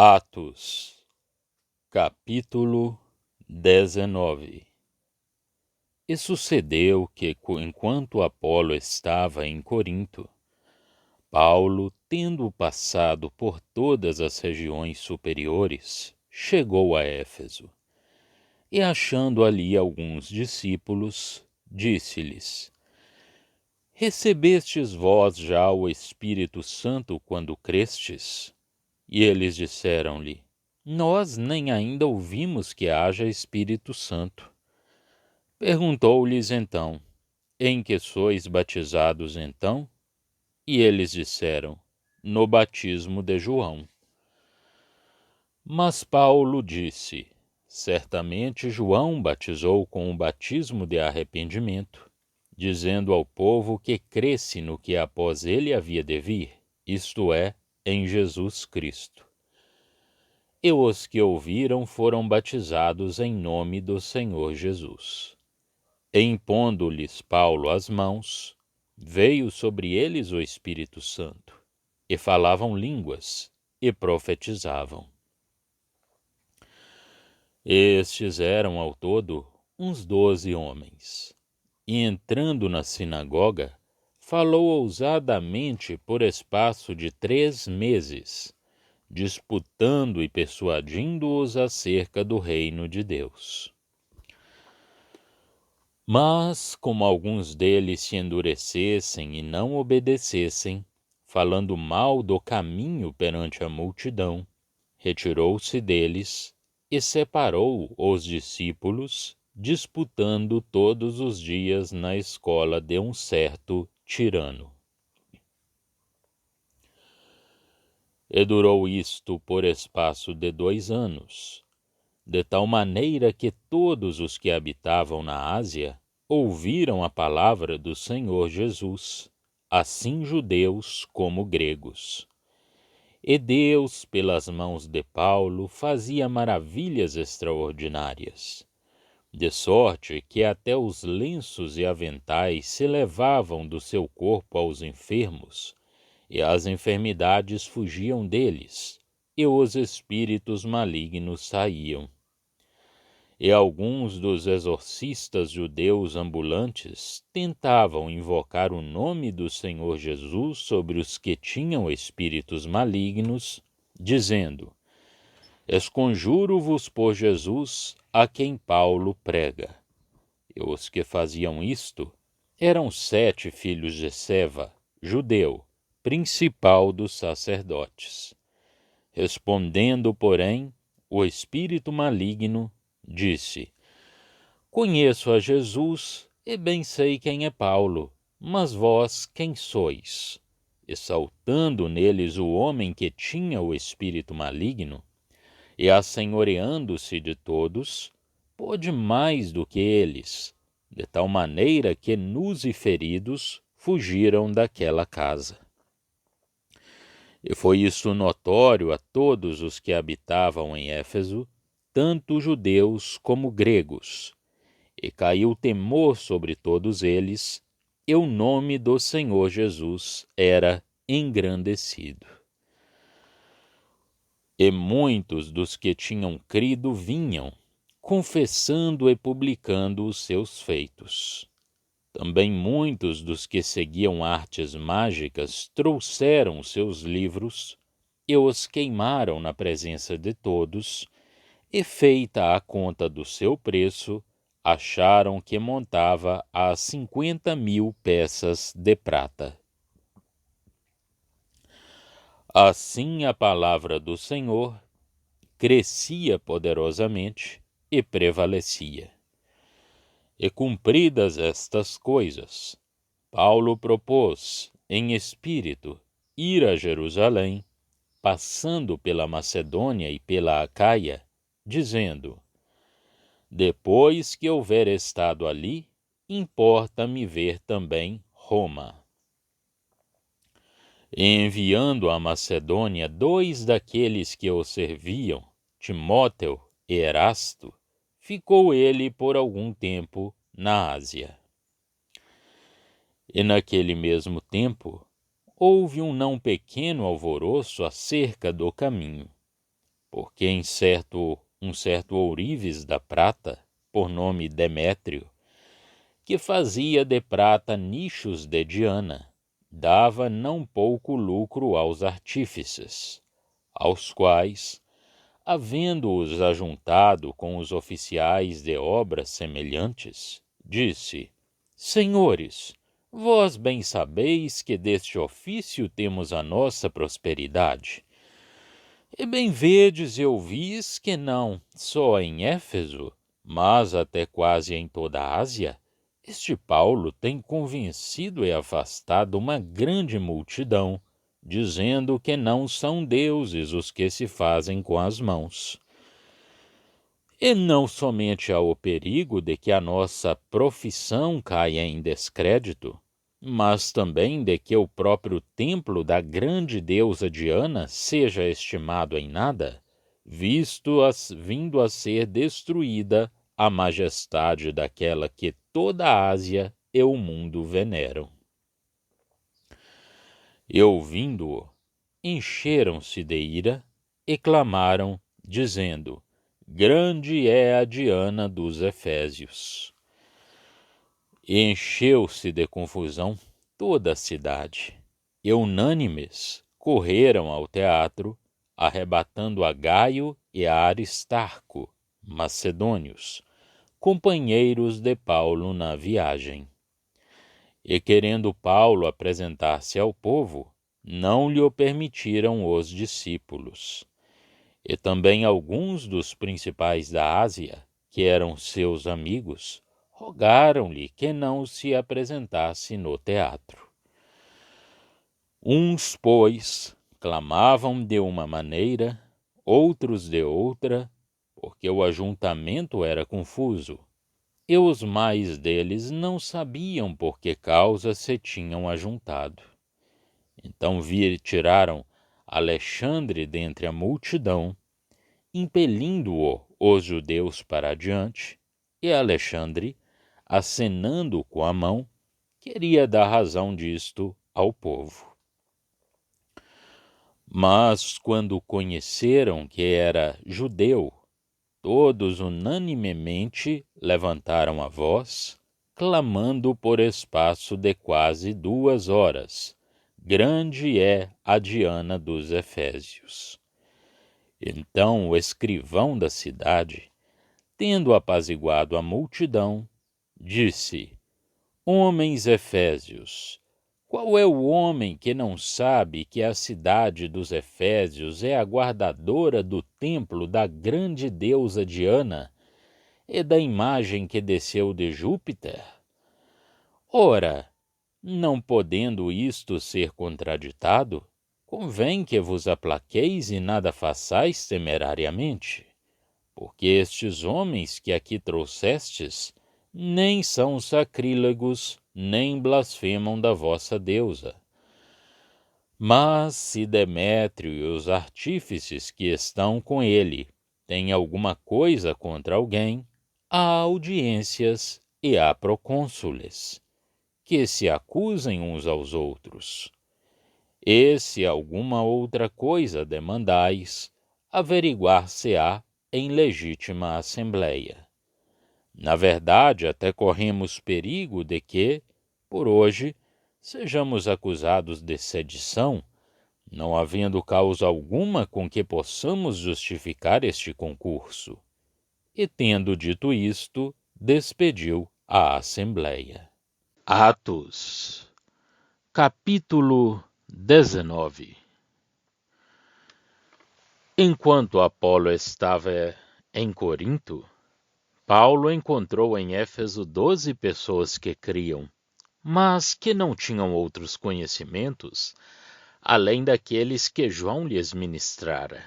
Atos, capítulo 19. E sucedeu que, enquanto Apolo estava em Corinto, Paulo, tendo passado por todas as regiões superiores, chegou a Éfeso. E achando ali alguns discípulos, disse-lhes: Recebestes vós já o Espírito Santo quando crestes? E eles disseram-lhe: Nós nem ainda ouvimos que haja Espírito Santo. Perguntou-lhes então: Em que sois batizados então? E eles disseram: No batismo de João. Mas Paulo disse: Certamente João batizou com o batismo de arrependimento, dizendo ao povo que cresce no que após ele havia de vir, isto é, em Jesus Cristo. E os que ouviram foram batizados em nome do Senhor Jesus. E impondo-lhes Paulo as mãos, veio sobre eles o Espírito Santo, e falavam línguas, e profetizavam. Estes eram ao todo uns 12 homens. E entrando na sinagoga, falou ousadamente por espaço de 3 meses, disputando e persuadindo-os acerca do reino de Deus. Mas, como alguns deles se endurecessem e não obedecessem, falando mal do caminho perante a multidão, retirou-se deles e separou os discípulos, disputando todos os dias na escola de um certo tirano. E durou isto por espaço de 2 anos, de tal maneira que todos os que habitavam na Ásia ouviram a palavra do Senhor Jesus, assim judeus como gregos. E Deus, pelas mãos de Paulo, fazia maravilhas extraordinárias, de sorte que até os lenços e aventais se levavam do seu corpo aos enfermos, e as enfermidades fugiam deles, e os espíritos malignos saíam. E alguns dos exorcistas judeus ambulantes tentavam invocar o nome do Senhor Jesus sobre os que tinham espíritos malignos, dizendo: Esconjuro-vos por Jesus, a quem Paulo prega. E os que faziam isto eram 7 filhos de Seva, judeu, principal dos sacerdotes. Respondendo, porém, o espírito maligno disse: Conheço a Jesus e bem sei quem é Paulo, mas vós quem sois? E saltando neles o homem que tinha o espírito maligno, e assenhoreando-se de todos, pôde mais do que eles, de tal maneira que nus e feridos fugiram daquela casa. E foi isso notório a todos os que habitavam em Éfeso, tanto judeus como gregos, e caiu temor sobre todos eles, e o nome do Senhor Jesus era engrandecido. E muitos dos que tinham crido vinham, confessando e publicando os seus feitos. Também muitos dos que seguiam artes mágicas trouxeram seus livros e os queimaram na presença de todos, e feita a conta do seu preço, acharam que montava a 50.000 peças de prata. Assim a palavra do Senhor crescia poderosamente e prevalecia. E cumpridas estas coisas, Paulo propôs, em espírito, ir a Jerusalém, passando pela Macedônia e pela Acaia, dizendo: Depois que houver estado ali, importa-me ver também Roma. Enviando à Macedônia 2 daqueles que o serviam, Timóteo e Erasto, ficou ele por algum tempo na Ásia. E naquele mesmo tempo, houve um não pequeno alvoroço acerca do caminho. porque um certo ourives da prata, por nome Demétrio, que fazia de prata nichos de Diana, dava não pouco lucro aos artífices, aos quais, havendo-os ajuntado com os oficiais de obras semelhantes, disse: Senhores, vós bem sabeis que deste ofício temos a nossa prosperidade. E bem vedes e ouvis que não só em Éfeso, mas até quase em toda a Ásia, este Paulo tem convencido e afastado uma grande multidão, dizendo que não são deuses os que se fazem com as mãos. E não somente há o perigo de que a nossa profissão caia em descrédito, mas também de que o próprio templo da grande deusa Diana seja estimado em nada, vindo a ser destruída a majestade daquela que toda a Ásia e o mundo veneram. E ouvindo-o, encheram-se de ira e clamaram, dizendo: Grande é a Diana dos Efésios. E encheu-se de confusão toda a cidade, e unânimes correram ao teatro, arrebatando a Gaio e a Aristarco, macedônios, companheiros de Paulo na viagem. E querendo Paulo apresentar-se ao povo, não lhe o permitiram os discípulos. E também alguns dos principais da Ásia, que eram seus amigos, rogaram-lhe que não se apresentasse no teatro. Uns, pois, clamavam de uma maneira, outros de outra, porque o ajuntamento era confuso, e os mais deles não sabiam por que causa se tinham ajuntado. Então tiraram Alexandre dentre a multidão, impelindo-o os judeus para adiante, e Alexandre, acenando com a mão, queria dar razão disto ao povo. Mas quando conheceram que era judeu, todos unanimemente levantaram a voz, clamando por espaço de quase 2 horas: Grande é a Diana dos Efésios. Então o escrivão da cidade, tendo apaziguado a multidão, disse: Homens efésios, qual é o homem que não sabe que a cidade dos Efésios é a guardadora do templo da grande deusa Diana e da imagem que desceu de Júpiter? Ora, não podendo isto ser contraditado, convém que vos aplaqueis e nada façais temerariamente, porque estes homens que aqui trouxestes nem são sacrílegos, nem blasfemam da vossa deusa. Mas se Demétrio e os artífices que estão com ele têm alguma coisa contra alguém, há audiências e há procônsules, que se acusem uns aos outros. E se alguma outra coisa demandais, averiguar-se-á em legítima assembleia. Na verdade, até corremos perigo de que, por hoje, sejamos acusados de sedição, não havendo causa alguma com que possamos justificar este concurso. E tendo dito isto, despediu a assembleia. Atos, capítulo 19. Enquanto Apolo estava em Corinto, Paulo encontrou em Éfeso 12 pessoas que criam, mas que não tinham outros conhecimentos, além daqueles que João lhes ministrara.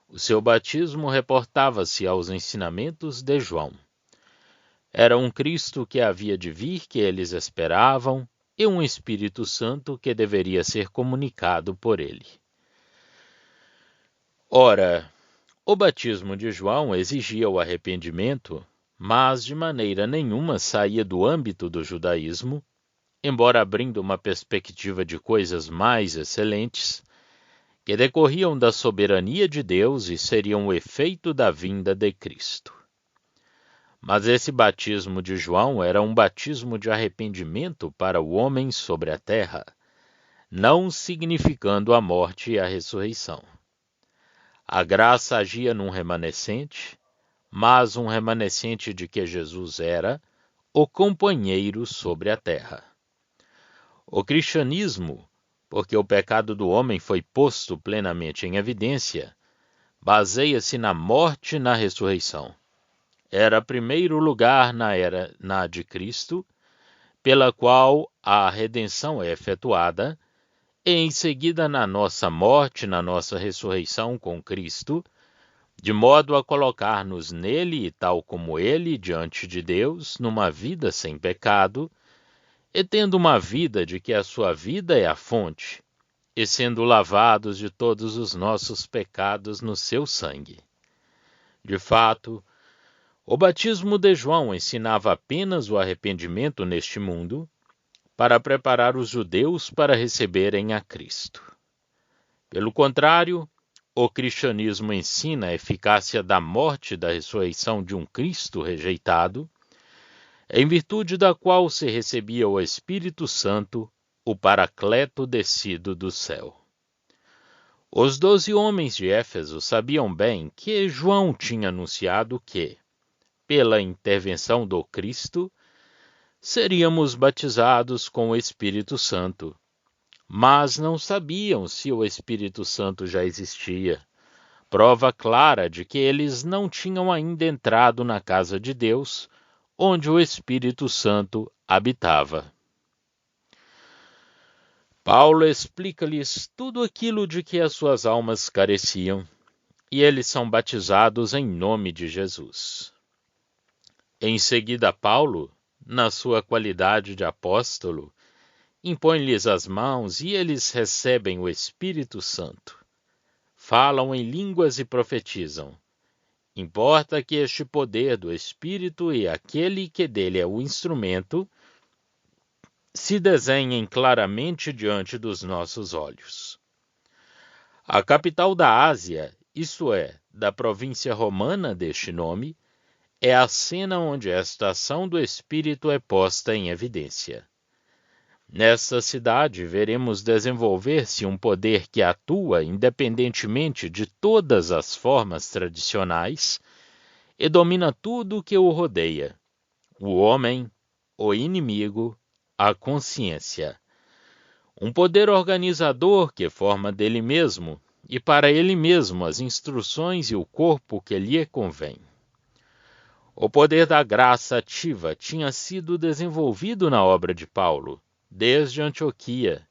O seu batismo reportava-se aos ensinamentos de João. Era um Cristo que havia de vir que eles esperavam e um Espírito Santo que deveria ser comunicado por ele. Ora, o batismo de João exigia o arrependimento, mas de maneira nenhuma saía do âmbito do judaísmo, embora abrindo uma perspectiva de coisas mais excelentes, que decorriam da soberania de Deus e seriam o efeito da vinda de Cristo. Mas esse batismo de João era um batismo de arrependimento para o homem sobre a terra, não significando a morte e a ressurreição. A graça agia num remanescente, mas um remanescente de que Jesus era o companheiro sobre a terra. O cristianismo, porque o pecado do homem foi posto plenamente em evidência, baseia-se na morte e na ressurreição. Era primeiro lugar na de Cristo, pela qual a redenção é efetuada, e em seguida na nossa morte, na nossa ressurreição com Cristo, de modo a colocar-nos nele e tal como ele, diante de Deus, numa vida sem pecado, e tendo uma vida de que a sua vida é a fonte, e sendo lavados de todos os nossos pecados no seu sangue. De fato, o batismo de João ensinava apenas o arrependimento neste mundo, para preparar os judeus para receberem a Cristo. Pelo contrário, o cristianismo ensina a eficácia da morte e da ressurreição de um Cristo rejeitado, em virtude da qual se recebia o Espírito Santo, o Paracleto descido do céu. Os 12 homens de Éfeso sabiam bem que João tinha anunciado que, pela intervenção do Cristo, seríamos batizados com o Espírito Santo, mas não sabiam se o Espírito Santo já existia, prova clara de que eles não tinham ainda entrado na casa de Deus, onde o Espírito Santo habitava. Paulo explica-lhes tudo aquilo de que as suas almas careciam, e eles são batizados em nome de Jesus. Em seguida, Paulo, na sua qualidade de apóstolo, impõe-lhes as mãos e eles recebem o Espírito Santo. Falam em línguas e profetizam. Importa que este poder do Espírito e aquele que dele é o instrumento se desenhem claramente diante dos nossos olhos. A capital da Ásia, isto é, da província romana deste nome, é a cena onde esta ação do Espírito é posta em evidência. Nesta cidade veremos desenvolver-se um poder que atua independentemente de todas as formas tradicionais e domina tudo o que o rodeia: o homem, o inimigo, a consciência. Um poder organizador que forma dele mesmo e para ele mesmo as instruções e o corpo que lhe convém. O poder da graça ativa tinha sido desenvolvido na obra de Paulo, desde Antioquia,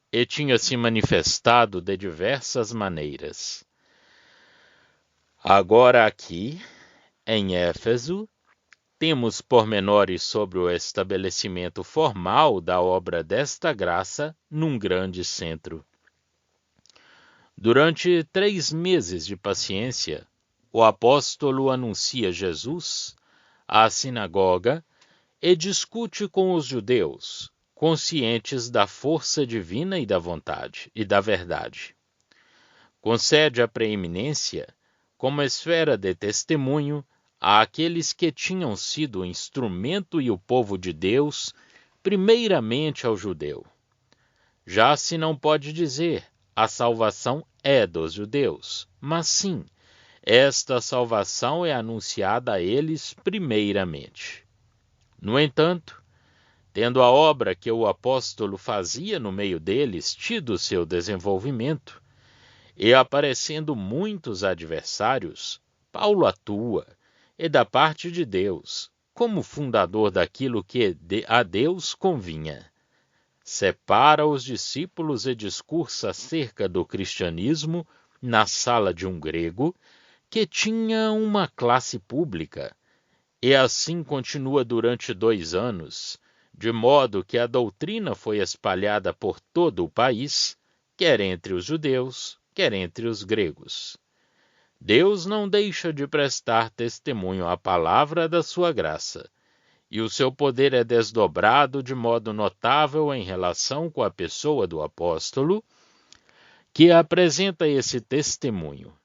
e tinha se manifestado de diversas maneiras. Agora aqui, em Éfeso, temos pormenores sobre o estabelecimento formal da obra desta graça num grande centro. Durante 3 meses de paciência, o apóstolo anuncia Jesus à sinagoga e discute com os judeus, conscientes da força divina e da vontade e da verdade. Concede a preeminência, como esfera de testemunho, àqueles que tinham sido o instrumento e o povo de Deus, primeiramente ao judeu. Já se não pode dizer, a salvação é dos judeus, mas sim, esta salvação é anunciada a eles primeiramente. No entanto, tendo a obra que o apóstolo fazia no meio deles tido seu desenvolvimento, e aparecendo muitos adversários, Paulo atua, e da parte de Deus, como fundador daquilo que a Deus convinha. Separa os discípulos e discursa acerca do cristianismo na sala de um grego que tinha uma classe pública, e assim continua durante 2 anos, de modo que a doutrina foi espalhada por todo o país, quer entre os judeus, quer entre os gregos. Deus não deixa de prestar testemunho à palavra da sua graça, e o seu poder é desdobrado de modo notável em relação com a pessoa do apóstolo, que apresenta esse testemunho.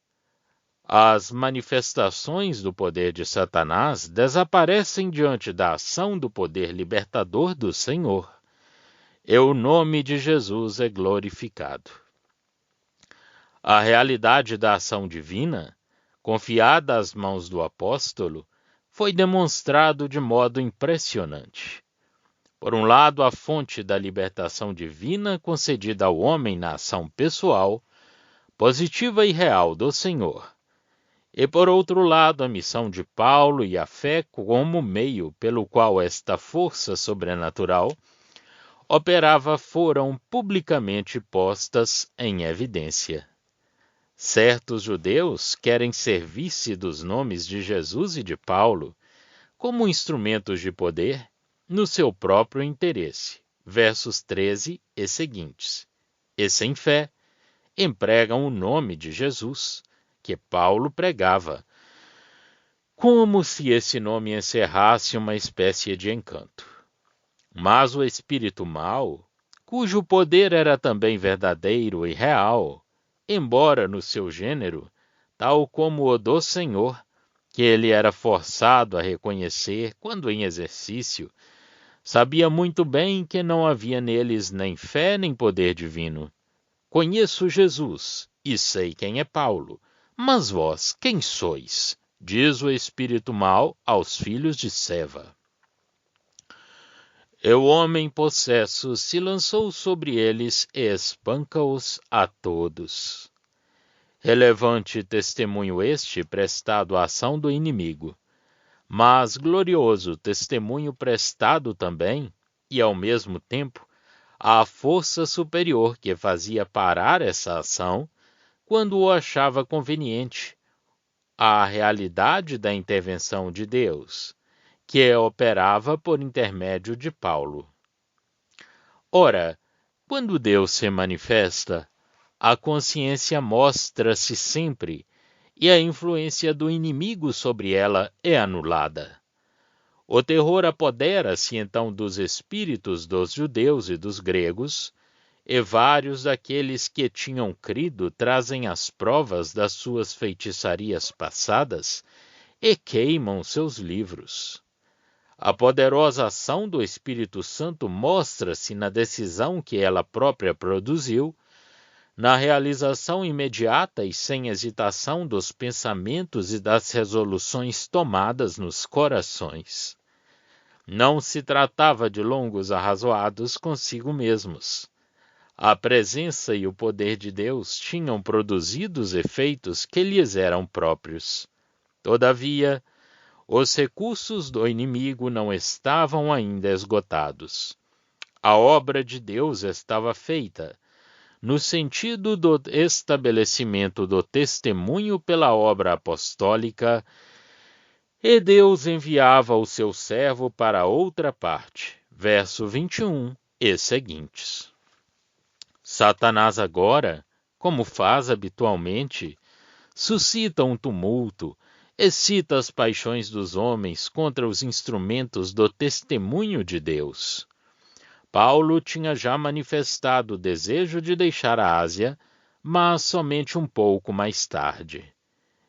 As manifestações do poder de Satanás desaparecem diante da ação do poder libertador do Senhor. E o nome de Jesus é glorificado. A realidade da ação divina, confiada às mãos do apóstolo, foi demonstrado de modo impressionante. Por um lado, a fonte da libertação divina concedida ao homem na ação pessoal, positiva e real do Senhor. E por outro lado, a missão de Paulo e a fé como meio pelo qual esta força sobrenatural operava foram publicamente postas em evidência. Certos judeus querem servir-se dos nomes de Jesus e de Paulo como instrumentos de poder no seu próprio interesse. Versos 13 e seguintes. E sem fé, empregam o nome de Jesus, que Paulo pregava, como se esse nome encerrasse uma espécie de encanto. Mas o espírito mau, cujo poder era também verdadeiro e real, embora no seu gênero, tal como o do Senhor, que ele era forçado a reconhecer quando em exercício, sabia muito bem que não havia neles nem fé nem poder divino. Conheço Jesus e sei quem é Paulo, mas vós quem sois? Diz o espírito mau aos filhos de Seva. E o homem possesso se lançou sobre eles e espanca-os a todos. Relevante testemunho este prestado à ação do inimigo, mas glorioso testemunho prestado também, e ao mesmo tempo, à força superior que fazia parar essa ação quando o achava conveniente, à realidade da intervenção de Deus, que operava por intermédio de Paulo. Ora, quando Deus se manifesta, a consciência mostra-se sempre e a influência do inimigo sobre ela é anulada. O terror apodera-se então dos espíritos dos judeus e dos gregos, e vários daqueles que tinham crido trazem as provas das suas feitiçarias passadas e queimam seus livros. A poderosa ação do Espírito Santo mostra-se na decisão que ela própria produziu, na realização imediata e sem hesitação dos pensamentos e das resoluções tomadas nos corações. Não se tratava de longos arrazoados consigo mesmos. A presença e o poder de Deus tinham produzido os efeitos que lhes eram próprios. Todavia, os recursos do inimigo não estavam ainda esgotados. A obra de Deus estava feita, no sentido do estabelecimento do testemunho pela obra apostólica, e Deus enviava o seu servo para outra parte. Verso 21 e seguintes. Satanás agora, como faz habitualmente, suscita um tumulto, excita as paixões dos homens contra os instrumentos do testemunho de Deus. Paulo tinha já manifestado o desejo de deixar a Ásia, mas somente um pouco mais tarde.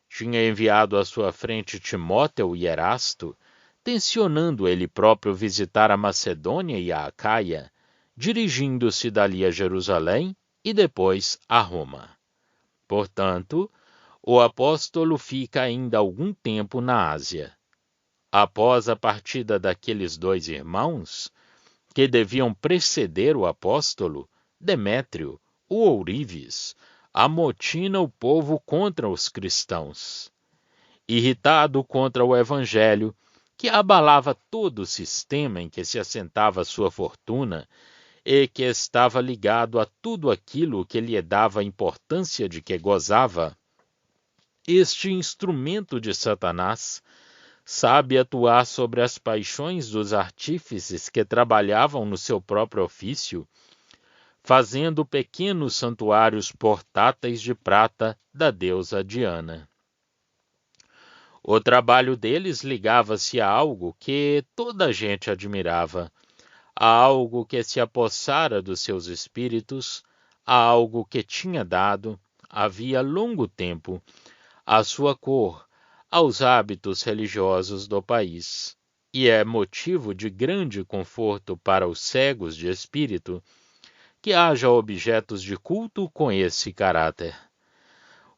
Tinha enviado à sua frente Timóteo e Erasto, tencionando ele próprio visitar a Macedônia e a Acaia, dirigindo-se dali a Jerusalém e depois a Roma. Portanto, o apóstolo fica ainda algum tempo na Ásia. Após a partida daqueles dois irmãos, que deviam preceder o apóstolo, Demétrio, o ourives, amotina o povo contra os cristãos. Irritado contra o evangelho, que abalava todo o sistema em que se assentava sua fortuna e que estava ligado a tudo aquilo que lhe dava a importância de que gozava, este instrumento de Satanás sabe atuar sobre as paixões dos artífices que trabalhavam no seu próprio ofício, fazendo pequenos santuários portáteis de prata da deusa Diana. O trabalho deles ligava-se a algo que toda a gente admirava, a algo que se apossara dos seus espíritos, a algo que tinha dado, havia longo tempo, a sua cor aos hábitos religiosos do país, e é motivo de grande conforto para os cegos de espírito que haja objetos de culto com esse caráter.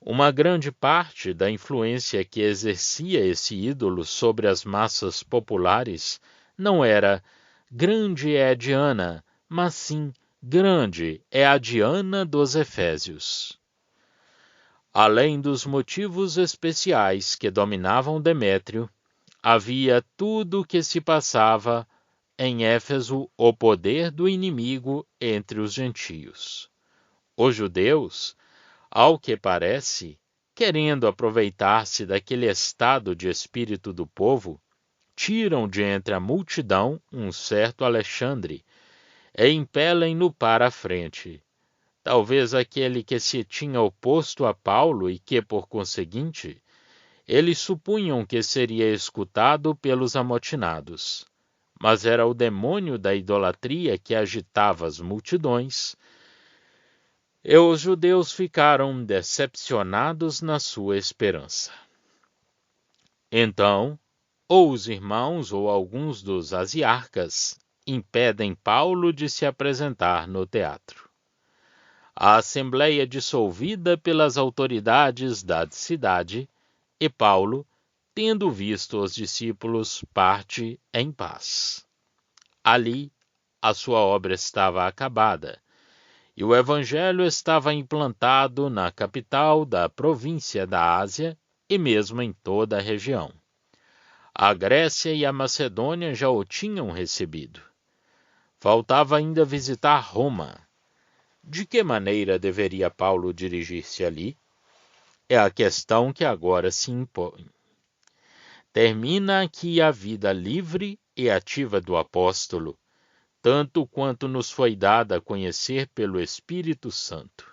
Uma grande parte da influência que exercia esse ídolo sobre as massas populares não era grande é Diana, mas sim grande é a Diana dos Efésios. Além dos motivos especiais que dominavam Demétrio, havia tudo o que se passava em Éfeso o poder do inimigo entre os gentios. Os judeus, ao que parece, querendo aproveitar-se daquele estado de espírito do povo, tiram de entre a multidão um certo Alexandre e impelem-no para a frente. Talvez aquele que se tinha oposto a Paulo e que, por conseguinte, eles supunham que seria escutado pelos amotinados. Mas era o demônio da idolatria que agitava as multidões, e os judeus ficaram decepcionados na sua esperança. Então, ou os irmãos ou alguns dos asiarcas impedem Paulo de se apresentar no teatro. A assembleia dissolvida pelas autoridades da cidade, e Paulo, tendo visto os discípulos, parte em paz. Ali, a sua obra estava acabada, e o evangelho estava implantado na capital da província da Ásia e mesmo em toda a região. A Grécia e a Macedônia já o tinham recebido. Faltava ainda visitar Roma. De que maneira deveria Paulo dirigir-se ali? É a questão que agora se impõe. Termina aqui a vida livre e ativa do apóstolo, tanto quanto nos foi dada a conhecer pelo Espírito Santo.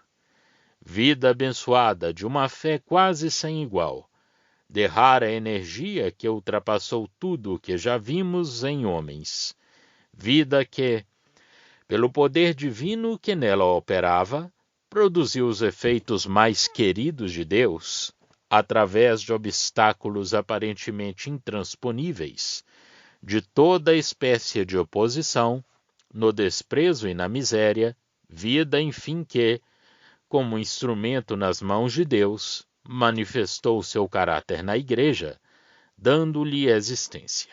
Vida abençoada de uma fé quase sem igual, de rara energia que ultrapassou tudo o que já vimos em homens. Vida que, pelo poder divino que nela operava, produziu os efeitos mais queridos de Deus, através de obstáculos aparentemente intransponíveis, de toda espécie de oposição, no desprezo e na miséria, vida, enfim, que, como instrumento nas mãos de Deus, manifestou seu caráter na Igreja, dando-lhe existência.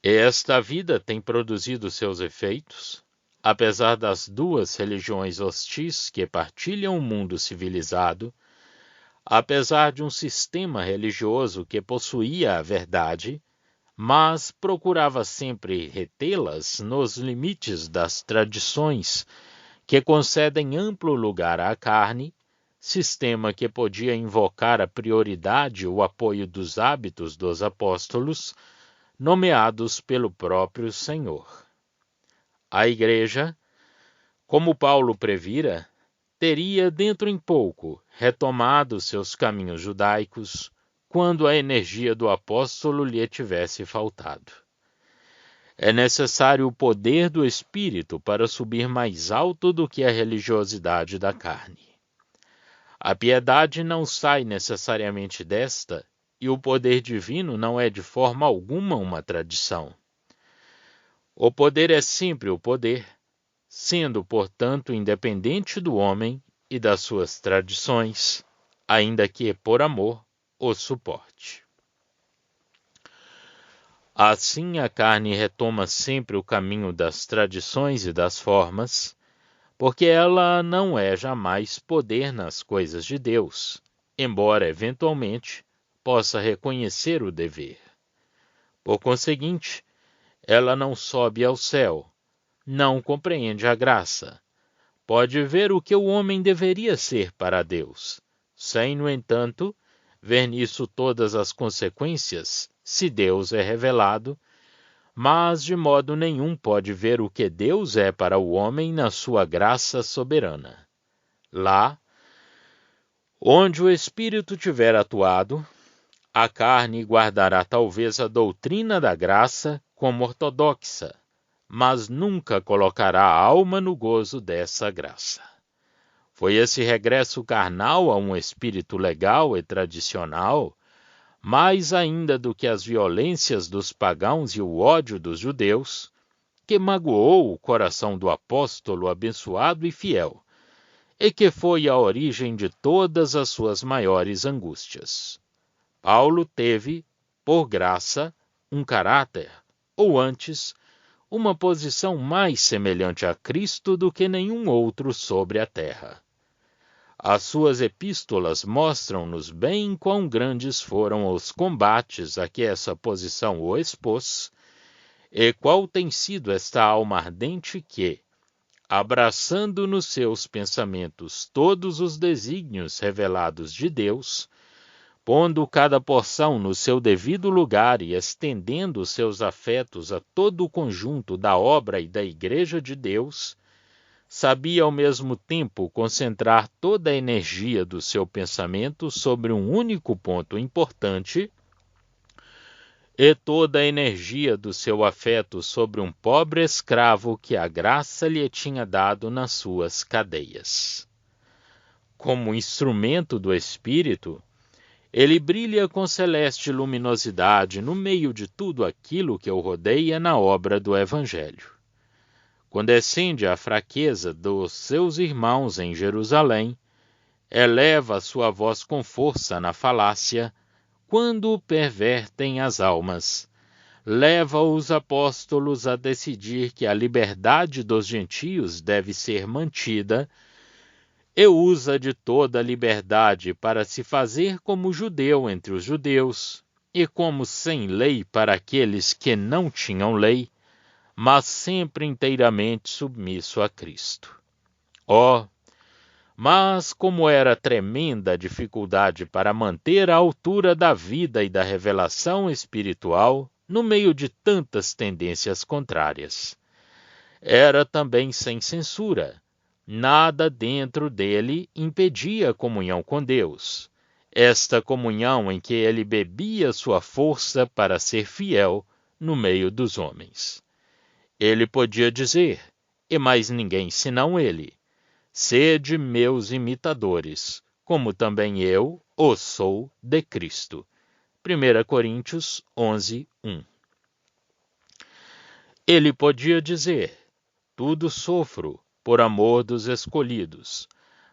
Esta vida tem produzido seus efeitos, apesar das duas religiões hostis que partilham o mundo civilizado, apesar de um sistema religioso que possuía a verdade, mas procurava sempre retê-las nos limites das tradições que concedem amplo lugar à carne, sistema que podia invocar a prioridade e o apoio dos hábitos dos apóstolos, nomeados pelo próprio Senhor. A Igreja, como Paulo previra, teria dentro em pouco retomado seus caminhos judaicos quando a energia do apóstolo lhe tivesse faltado. É necessário o poder do Espírito para subir mais alto do que a religiosidade da carne. A piedade não sai necessariamente desta, e o poder divino não é de forma alguma uma tradição. O poder é sempre o poder, sendo, portanto, independente do homem e das suas tradições, ainda que, por amor, o suporte. Assim, a carne retoma sempre o caminho das tradições e das formas, porque ela não é jamais poder nas coisas de Deus, embora, eventualmente, possa reconhecer o dever. Por conseguinte, ela não sobe ao céu, não compreende a graça, pode ver o que o homem deveria ser para Deus, sem, no entanto, ver nisso todas as consequências, se Deus é revelado, mas de modo nenhum pode ver o que Deus é para o homem na sua graça soberana. Lá, onde o Espírito tiver atuado, a carne guardará talvez a doutrina da graça como ortodoxa, mas nunca colocará a alma no gozo dessa graça. Foi esse regresso carnal a um espírito legal e tradicional, mais ainda do que as violências dos pagãos e o ódio dos judeus, que magoou o coração do apóstolo abençoado e fiel, e que foi a origem de todas as suas maiores angústias. Paulo teve, por graça, um caráter, ou antes, uma posição mais semelhante a Cristo do que nenhum outro sobre a terra. As suas epístolas mostram-nos bem quão grandes foram os combates a que essa posição o expôs, e qual tem sido esta alma ardente que, abraçando nos seus pensamentos todos os desígnios revelados de Deus, pondo cada porção no seu devido lugar e estendendo seus afetos a todo o conjunto da obra e da Igreja de Deus, sabia ao mesmo tempo concentrar toda a energia do seu pensamento sobre um único ponto importante e toda a energia do seu afeto sobre um pobre escravo que a graça lhe tinha dado nas suas cadeias. Como instrumento do Espírito, ele brilha com celeste luminosidade no meio de tudo aquilo que o rodeia na obra do Evangelho. Condescende à fraqueza dos seus irmãos em Jerusalém, eleva sua voz com força na falácia, quando pervertem as almas, leva os apóstolos a decidir que a liberdade dos gentios deve ser mantida, e usa de toda a liberdade para se fazer como judeu entre os judeus, e como sem lei para aqueles que não tinham lei, mas sempre inteiramente submisso a Cristo. Mas como era tremenda a dificuldade para manter a altura da vida e da revelação espiritual no meio de tantas tendências contrárias. Era também sem censura. Nada dentro dele impedia a comunhão com Deus, esta comunhão em que ele bebia sua força para ser fiel no meio dos homens. Ele podia dizer, e mais ninguém senão ele, sede meus imitadores, como também eu o sou de Cristo. 1 Coríntios 11, 1. Ele podia dizer, tudo sofro por amor dos escolhidos,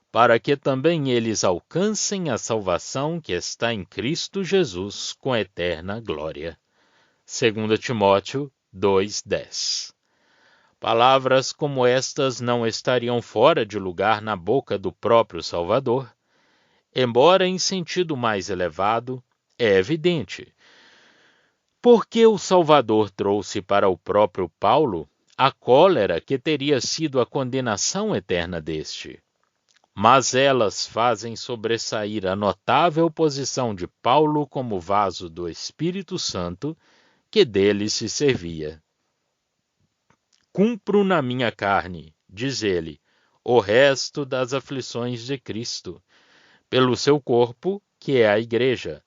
para que também eles alcancem a salvação que está em Cristo Jesus com eterna glória. 2 Timóteo 2:10. Palavras como estas não estariam fora de lugar na boca do próprio Salvador, embora em sentido mais elevado, é evidente. Porque o Salvador trouxe para o próprio Paulo a cólera que teria sido a condenação eterna deste. Mas elas fazem sobressair a notável posição de Paulo como vaso do Espírito Santo, que dele se servia. Cumpro na minha carne, diz ele, o resto das aflições de Cristo, pelo seu corpo, que é a Igreja,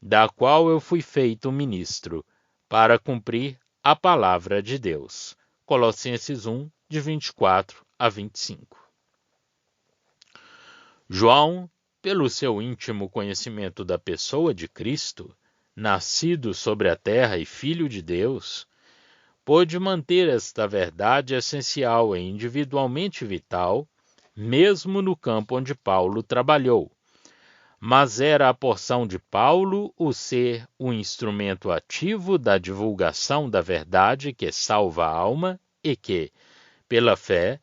da qual eu fui feito ministro, para cumprir a palavra de Deus. Colossenses 1, de 24 a 25. João, pelo seu íntimo conhecimento da pessoa de Cristo, nascido sobre a terra e filho de Deus, pôde manter esta verdade essencial e individualmente vital, mesmo no campo onde Paulo trabalhou. Mas era a porção de Paulo o ser o instrumento ativo da divulgação da verdade que salva a alma e que, pela fé,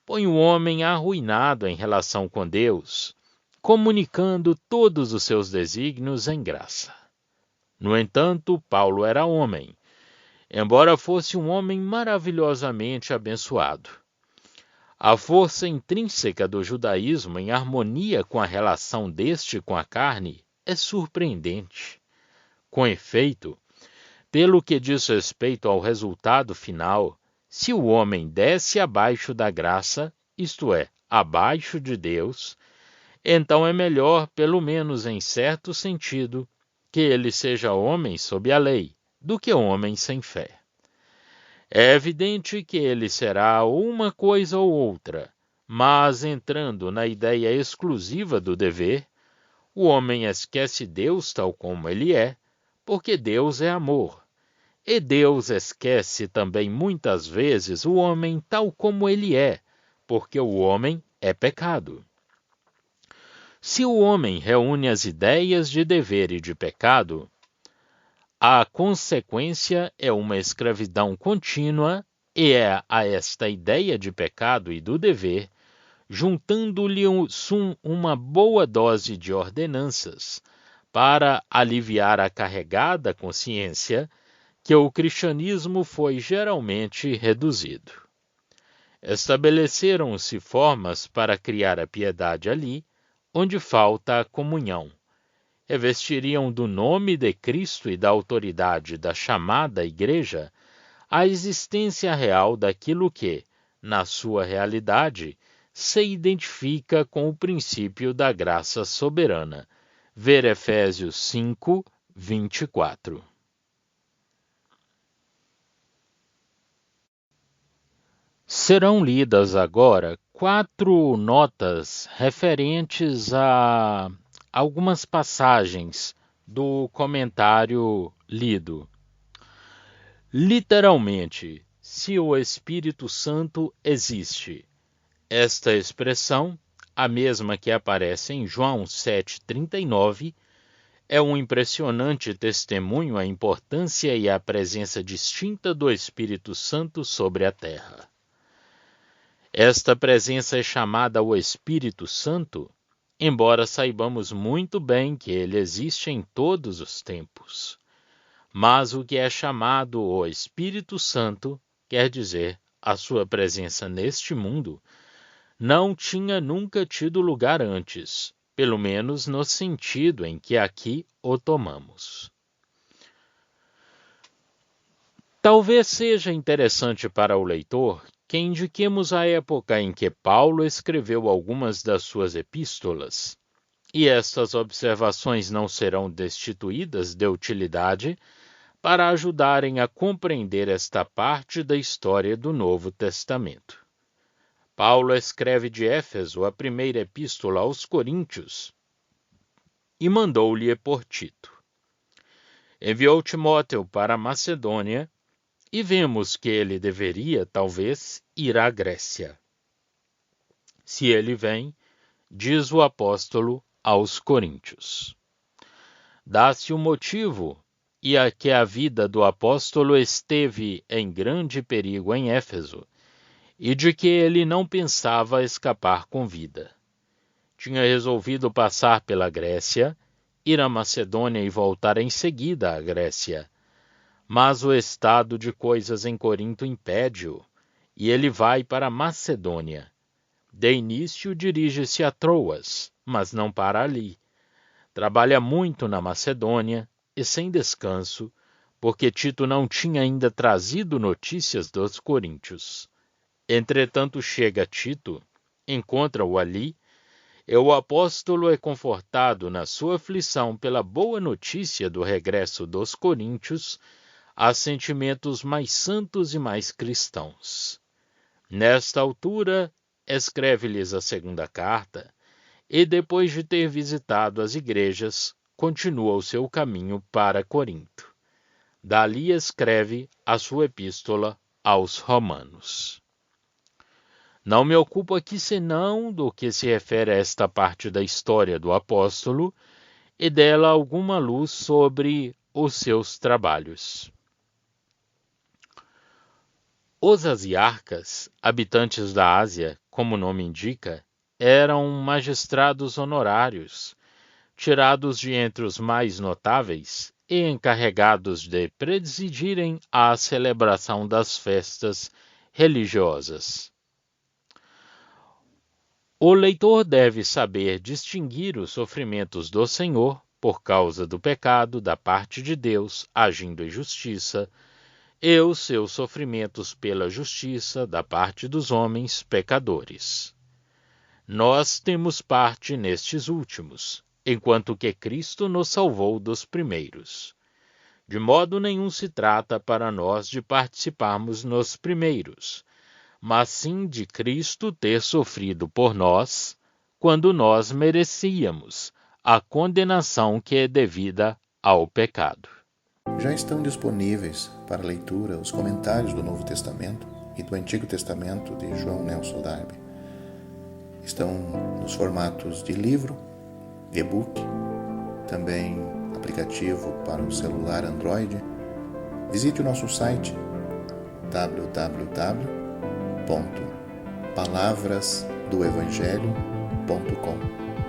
põe o homem arruinado em relação com Deus, comunicando todos os seus desígnios em graça. No entanto, Paulo era homem, embora fosse um homem maravilhosamente abençoado. A força intrínseca do judaísmo em harmonia com a relação deste com a carne é surpreendente. Com efeito, pelo que diz respeito ao resultado final, se o homem desce abaixo da graça, isto é, abaixo de Deus, então é melhor, pelo menos em certo sentido, que ele seja homem sob a lei, do que homem sem fé. É evidente que ele será uma coisa ou outra, mas entrando na ideia exclusiva do dever, o homem esquece Deus tal como ele é, porque Deus é amor. E Deus esquece também muitas vezes o homem tal como ele é, porque o homem é pecado. Se o homem reúne as ideias de dever e de pecado, a consequência é uma escravidão contínua, e é a esta ideia de pecado e do dever, juntando-lhe uma boa dose de ordenanças para aliviar a carregada consciência, que o cristianismo foi geralmente reduzido. Estabeleceram-se formas para criar a piedade ali, onde falta a comunhão. Revestiriam do nome de Cristo e da autoridade da chamada Igreja a existência real daquilo que, na sua realidade, se identifica com o princípio da graça soberana. Ver Efésios 5, 24. Serão lidas agora 4 notas referentes a algumas passagens do comentário lido. Literalmente, se o Espírito Santo existe. Esta expressão, a mesma que aparece em João 7,39, é um impressionante testemunho à importância e à presença distinta do Espírito Santo sobre a terra. Esta presença é chamada o Espírito Santo, embora saibamos muito bem que ele existe em todos os tempos. Mas o que é chamado o Espírito Santo, quer dizer, a sua presença neste mundo, não tinha nunca tido lugar antes, pelo menos no sentido em que aqui o tomamos. Talvez seja interessante para o leitor que indiquemos a época em que Paulo escreveu algumas das suas epístolas, e estas observações não serão destituídas de utilidade para ajudarem a compreender esta parte da história do Novo Testamento. Paulo escreve de Éfeso a primeira epístola aos Coríntios e mandou-lhe por Tito. Enviou Timóteo para a Macedônia e vemos que ele deveria, talvez, ir à Grécia. Se ele vem, diz o apóstolo aos Coríntios. Dá-se o motivo e a que a vida do apóstolo esteve em grande perigo em Éfeso, e de que ele não pensava escapar com vida. Tinha resolvido passar pela Grécia, ir à Macedônia e voltar em seguida à Grécia. Mas o estado de coisas em Corinto impede-o, e ele vai para a Macedônia. De início dirige-se a Troas, mas não para ali. Trabalha muito na Macedônia e sem descanso, porque Tito não tinha ainda trazido notícias dos coríntios. Entretanto chega Tito, encontra-o ali, e o apóstolo é confortado na sua aflição pela boa notícia do regresso dos coríntios a sentimentos mais santos e mais cristãos. Nesta altura, escreve-lhes a segunda carta, e depois de ter visitado as igrejas, continua o seu caminho para Corinto. Dali escreve a sua epístola aos Romanos. Não me ocupo aqui senão do que se refere a esta parte da história do apóstolo e dela alguma luz sobre os seus trabalhos. Os asiarcas, habitantes da Ásia, como o nome indica, eram magistrados honorários, tirados de entre os mais notáveis e encarregados de presidirem a celebração das festas religiosas. O leitor deve saber distinguir os sofrimentos do Senhor por causa do pecado da parte de Deus, agindo em justiça, e os seus sofrimentos pela justiça da parte dos homens pecadores. Nós temos parte nestes últimos, enquanto que Cristo nos salvou dos primeiros. De modo nenhum se trata para nós de participarmos nos primeiros, mas sim de Cristo ter sofrido por nós, quando nós merecíamos a condenação que é devida ao pecado. Já estão disponíveis para leitura os comentários do Novo Testamento e do Antigo Testamento de João Nelson Darby. Estão nos formatos de livro, e-book, também aplicativo para o celular Android. Visite o nosso site www.palavrasdoevangelho.com.